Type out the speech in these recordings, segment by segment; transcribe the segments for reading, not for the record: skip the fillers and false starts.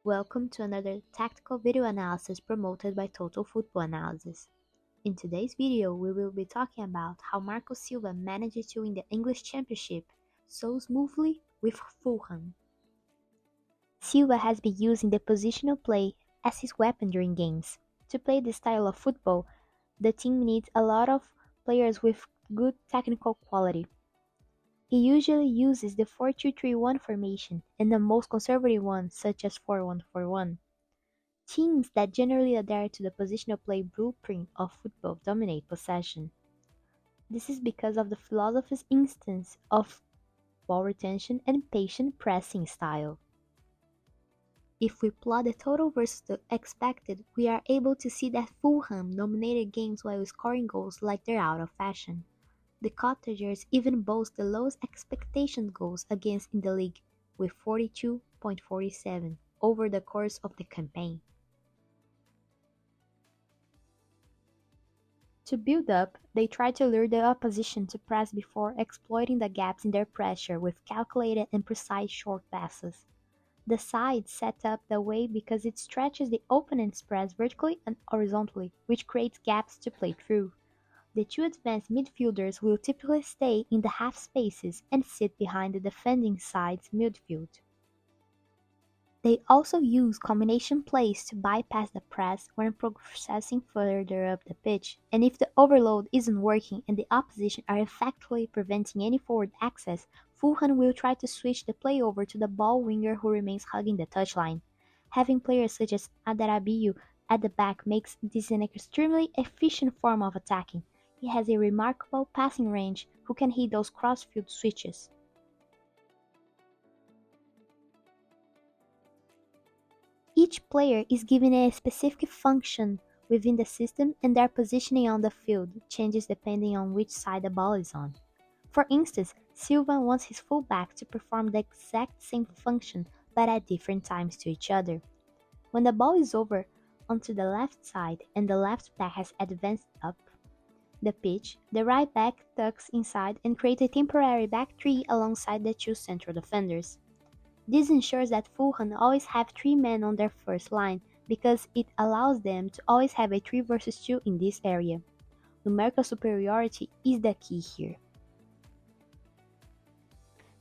Welcome to another tactical video analysis promoted by Total Football Analysis. In today's video, we will be talking about how Marco Silva managed to win the English Championship so smoothly with Fulham. Silva has been using the positional play as his weapon during games. To play this style of football, the team needs a lot of players with good technical quality. He usually uses the 4-2-3-1 formation and the most conservative ones such as 4-1-4-1. Teams that generally adhere to the positional play blueprint of football dominate possession. This is because of the philosophy's instance of ball retention and patient pressing style. If we plot the total versus the expected, we are able to see that Fulham dominated games while scoring goals like they're out of fashion. The Cottagers even boast the lowest expectation goals against in the league, with 42.47 over the course of the campaign. To build up, they try to lure the opposition to press before exploiting the gaps in their pressure with calculated and precise short passes. The side set up the way because it stretches the opponent's press vertically and horizontally, which creates gaps to play through. The two advanced midfielders will typically stay in the half spaces and sit behind the defending side's midfield. They also use combination plays to bypass the press when progressing further up the pitch, and if the overload isn't working and the opposition are effectively preventing any forward access, Fulham will try to switch the play over to the ball winger who remains hugging the touchline. Having players such as Adarabiu at the back makes this an extremely efficient form of attacking. He has a remarkable passing range who can hit those cross-field switches. Each player is given a specific function within the system and their positioning on the field changes depending on which side the ball is on. For instance, Silva wants his fullback to perform the exact same function but at different times to each other. When the ball is over onto the left side and the left back has advanced up the pitch, the right back tucks inside and creates a temporary back three alongside the two central defenders. This ensures that Fulham always have 3 men on their first line because it allows them to always have a 3 versus 2 in this area. Numerical superiority is the key here.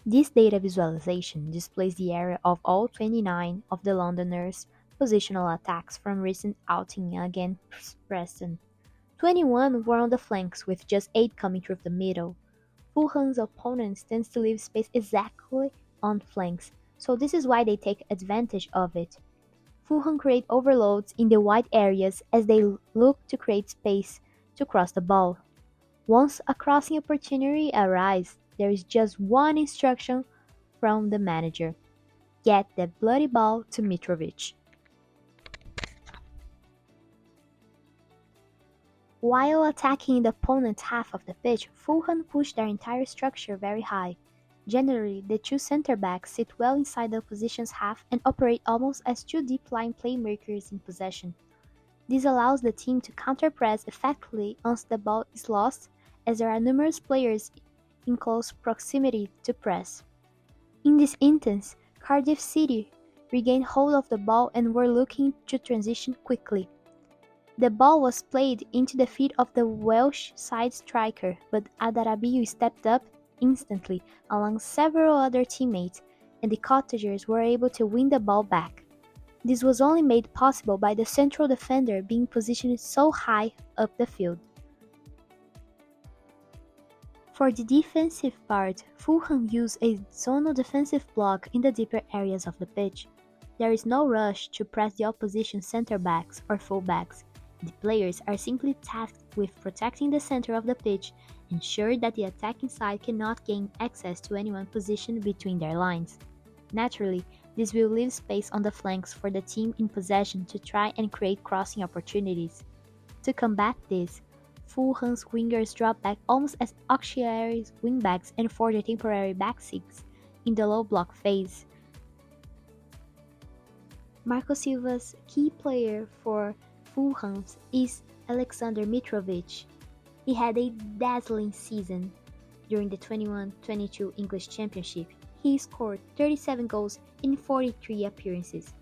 This data visualization displays the area of all 29 of the Londoners' positional attacks from recent outing against Preston. 21 were on the flanks, with just 8 coming through the middle. Fulham's opponents tend to leave space exactly on flanks, so this is why they take advantage of it. Fulham create overloads in the wide areas as they look to create space to cross the ball. Once a crossing opportunity arises, there is just one instruction from the manager: get that bloody ball to Mitrovic. While attacking the opponent's half of the pitch, Fulham push their entire structure very high. Generally, the two center-backs sit well inside the opposition's half and operate almost as two deep-line playmakers in possession. This allows the team to counter-press effectively once the ball is lost, as there are numerous players in close proximity to press. In this instance, Cardiff City regained hold of the ball and were looking to transition quickly. The ball was played into the feet of the Welsh side striker, but Adarabiu stepped up instantly along several other teammates, and the Cottagers were able to win the ball back. This was only made possible by the central defender being positioned so high up the field. For the defensive part, Fulham used a zonal defensive block in the deeper areas of the pitch. There is no rush to press the opposition center-backs or full-backs. The players are simply tasked with protecting the center of the pitch, ensure that the attacking side cannot gain access to anyone positioned between their lines. Naturally, this will leave space on the flanks for the team in possession to try and create crossing opportunities. To combat this, Fulham's wingers drop back almost as auxiliary wingbacks and forge a temporary back six in the low block phase. Marco Silva's key player for Fulham is Aleksandar Mitrovic. He had a dazzling season during the 21-22 English Championship. He scored 37 goals in 43 appearances.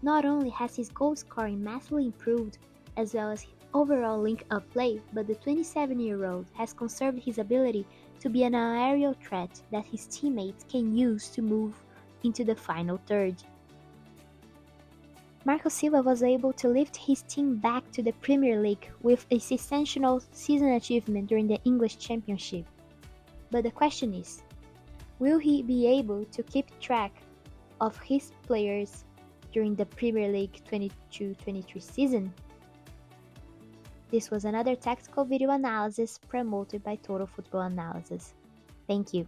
Not only has his goal scoring massively improved, as well as his overall link-up play, but the 27-year-old has conserved his ability to be an aerial threat that his teammates can use to move into the final third. Marco Silva was able to lift his team back to the Premier League with a sensational season achievement during the English Championship. But the question is, will he be able to keep track of his players during the Premier League 22-23 season? This was another tactical video analysis promoted by Total Football Analysis. Thank you.